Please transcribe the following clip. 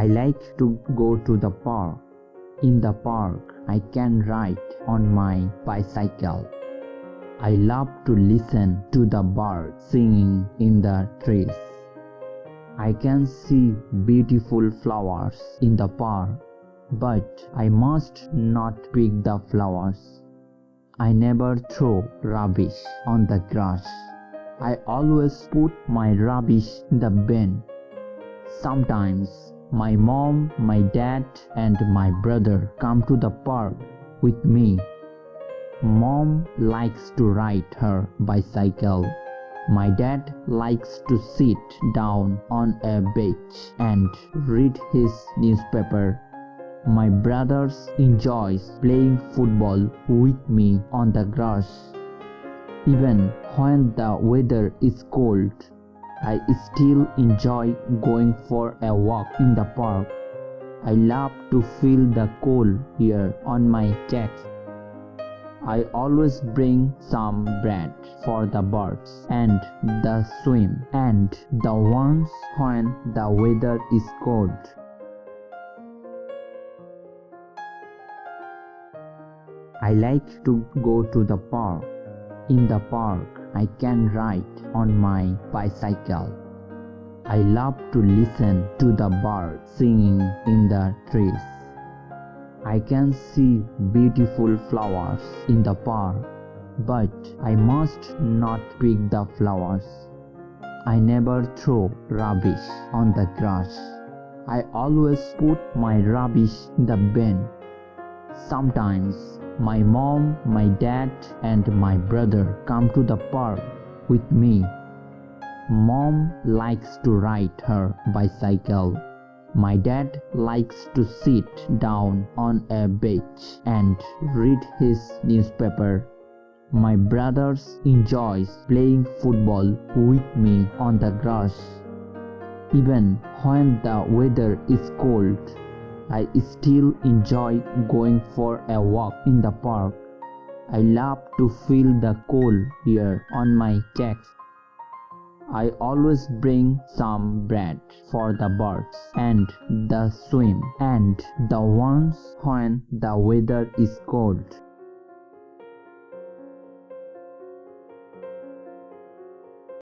I like to go to the park. In the park, I can ride on my bicycle. I love to listen to the birds singing in the trees. I can see beautiful flowers in the park, but I must not pick the flowers. I never throw rubbish on the grass. I always put my rubbish in the bin. Sometimes my mom, my dad, and my brother come to the park with me. Mom likes to ride her bicycle. My dad likes to sit down on a bench and read his newspaper. My brother enjoys playing football with me on the grass. Even when the weather is cold, I still enjoy going for a walk in the park. I love to feel the cold air on my chest. I always bring some bread for the birds and the swim and the ones when the weather is cold. I like to go to the park. In the park, I can ride on my bicycle. I love to listen to the birds singing in the trees. I can see beautiful flowers in the park, but I must not pick the flowers. I never throw rubbish on the grass. I always put my rubbish in the bin. Sometimes my mom, my dad, and my brother come to the park with me. Mom likes to ride her bicycle. My dad likes to sit down on a bench and read his newspaper. My brother enjoys playing football with me on the grass. Even when the weather is cold, I still enjoy going for a walk in the park. I love to feel the cold air on my chest. I always bring some bread for the birds and the swim and the ones when the weather is cold.